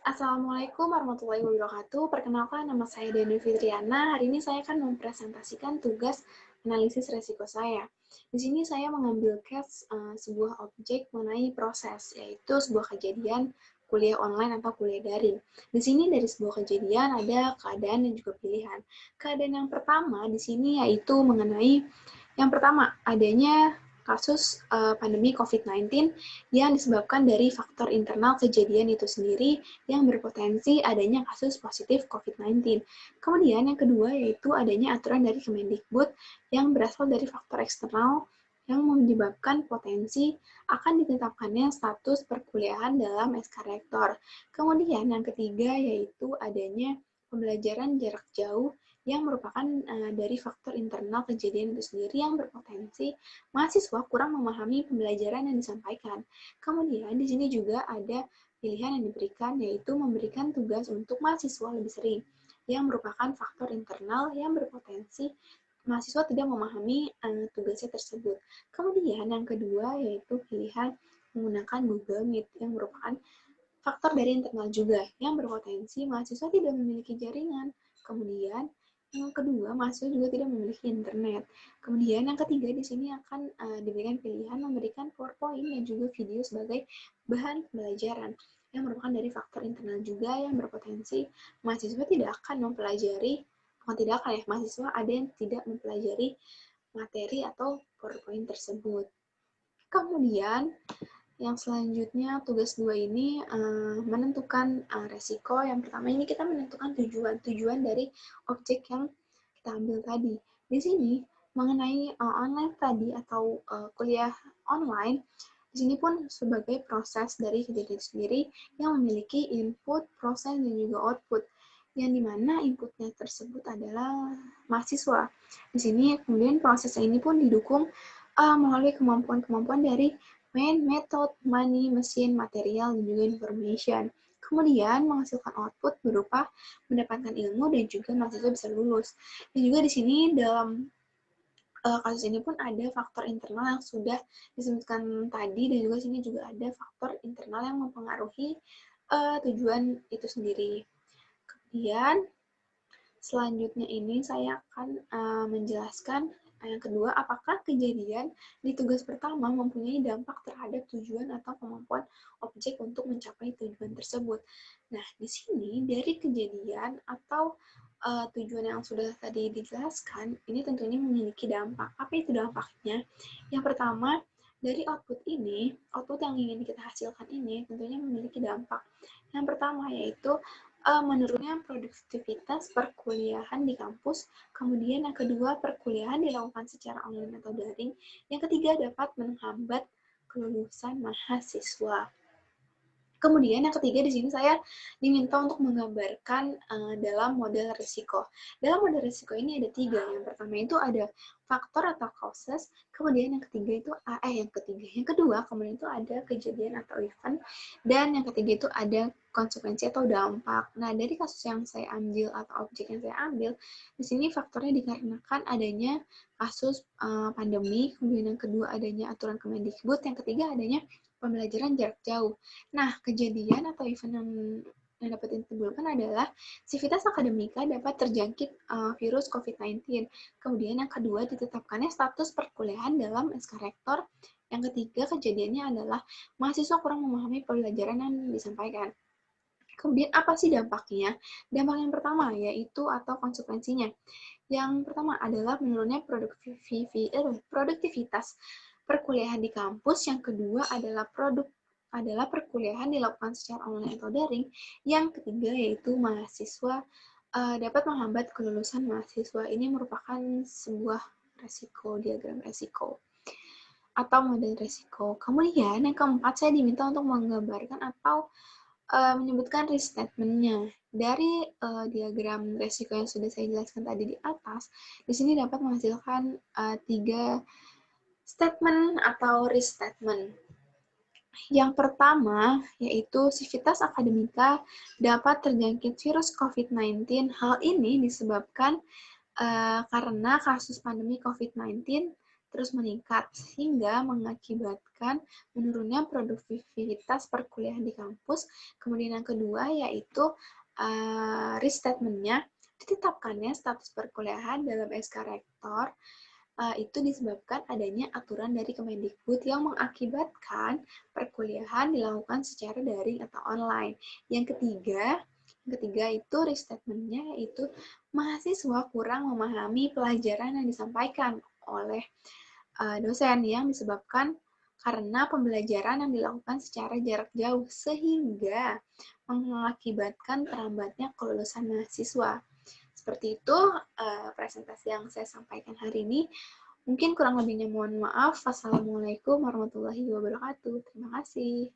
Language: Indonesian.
Assalamualaikum warahmatullahi wabarakatuh. Perkenalkan, nama saya Deni Fitriana. Hari ini saya akan mempresentasikan tugas analisis resiko saya. Di sini saya mengambil case sebuah objek mengenai proses, yaitu sebuah kejadian kuliah online atau kuliah daring. Di sini dari sebuah kejadian ada keadaan dan juga pilihan. Keadaan yang pertama di sini yaitu mengenai yang pertama adanya kasus pandemi COVID-19 yang disebabkan dari faktor internal kejadian itu sendiri yang berpotensi adanya kasus positif COVID-19. Kemudian yang kedua yaitu adanya aturan dari Kemendikbud yang berasal dari faktor eksternal yang menyebabkan potensi akan ditetapkannya status perkuliahan dalam SK Rektor. Kemudian yang ketiga yaitu adanya pembelajaran jarak jauh yang merupakan dari faktor internal kejadian itu sendiri yang berpotensi mahasiswa kurang memahami pembelajaran yang disampaikan. Kemudian di sini juga ada pilihan yang diberikan, yaitu memberikan tugas untuk mahasiswa lebih sering, yang merupakan faktor internal yang berpotensi mahasiswa tidak memahami tugasnya tersebut. Kemudian yang kedua yaitu pilihan menggunakan Google Meet, yang merupakan faktor dari internal juga, yang berpotensi mahasiswa tidak memiliki jaringan. Kemudian yang kedua, mahasiswa juga tidak memiliki internet. Kemudian yang ketiga di sini akan diberikan pilihan memberikan PowerPoint dan juga video sebagai bahan pembelajaran yang merupakan dari faktor internal juga yang berpotensi mahasiswa tidak akan mempelajari, bukan tidak akan ya, mahasiswa ada yang tidak mempelajari materi atau PowerPoint tersebut. Kemudian yang selanjutnya, tugas 2 ini menentukan resiko. Yang pertama ini kita menentukan tujuan dari objek yang kita ambil tadi. Di sini, mengenai online tadi atau kuliah online, di sini pun sebagai proses dari kejadian sendiri yang memiliki input, proses, dan juga output. Yang dimana inputnya tersebut adalah mahasiswa. Di sini kemudian prosesnya ini pun didukung melalui kemampuan-kemampuan dari method, money, mesin, material, dan juga information. Kemudian menghasilkan output berupa mendapatkan ilmu dan juga mahasiswa bisa lulus. Dan juga di sini dalam kasus ini pun ada faktor internal yang sudah disebutkan tadi, dan juga sini juga ada faktor internal yang mempengaruhi tujuan itu sendiri. Kemudian selanjutnya ini saya akan menjelaskan yang kedua, apakah kejadian di tugas pertama mempunyai dampak terhadap tujuan atau kemampuan objek untuk mencapai tujuan tersebut. Nah, di sini dari kejadian atau tujuan yang sudah tadi dijelaskan, ini tentunya memiliki dampak. Apa itu dampaknya? Yang pertama, dari output ini, output yang ingin kita hasilkan ini tentunya memiliki dampak. Yang pertama yaitu menurunnya produktivitas perkuliahan di kampus. Kemudian yang kedua, perkuliahan dilakukan secara online atau daring. Yang ketiga, dapat menghambat kelulusan mahasiswa. Kemudian yang ketiga di sini saya diminta untuk menggambarkan dalam model risiko. Dalam model risiko ini ada 3. Yang pertama itu ada faktor atau causes, kemudian yang ketiga itu yang kedua kemudian itu ada kejadian atau event, dan yang ketiga itu ada konsekuensi atau dampak. Nah, dari kasus yang saya ambil atau objek yang saya ambil, di sini faktornya dikarenakan adanya kasus pandemi, kemudian yang kedua adanya aturan Kemendikbud, yang ketiga adanya pembelajaran jarak jauh. Nah, kejadian atau event yang dapat ditimbulkan adalah sivitas akademika dapat terjangkit virus COVID-19. Kemudian yang kedua, ditetapkannya status perkuliahan dalam SK Rektor. Yang ketiga, kejadiannya adalah mahasiswa kurang memahami pembelajaran yang disampaikan. Kemudian apa sih dampaknya? Dampak yang pertama yaitu atau konsekuensinya. Yang pertama adalah menurunnya produktivitas perkuliahan di kampus. Yang kedua adalah perkuliahan dilakukan secara online atau daring. Yang ketiga yaitu mahasiswa dapat menghambat kelulusan mahasiswa. Ini merupakan sebuah resiko, diagram resiko atau model resiko. Kemudian yang keempat, saya diminta untuk menggambarkan atau menyebutkan risk statement-nya. Dari diagram resiko yang sudah saya jelaskan tadi di atas, di sini dapat menghasilkan 3 statement atau risk statement. Yang pertama, yaitu sivitas akademika dapat terjangkit virus COVID-19. Hal ini disebabkan karena kasus pandemi COVID-19 terus meningkat, sehingga mengakibatkan menurunnya produktivitas perkuliahan di kampus. Kemudian yang kedua yaitu restatement-nya, ditetapkannya status perkuliahan dalam SK Rektor itu disebabkan adanya aturan dari Kemendikbud yang mengakibatkan perkuliahan dilakukan secara daring atau online. Yang ketiga itu restatement-nya yaitu mahasiswa kurang memahami pelajaran yang disampaikan oleh dosen yang disebabkan karena pembelajaran yang dilakukan secara jarak jauh sehingga mengakibatkan terlambatnya kelulusan mahasiswa. Seperti itu presentasi yang saya sampaikan hari ini. Mungkin kurang lebihnya mohon maaf. Wassalamualaikum warahmatullahi wabarakatuh. Terima kasih.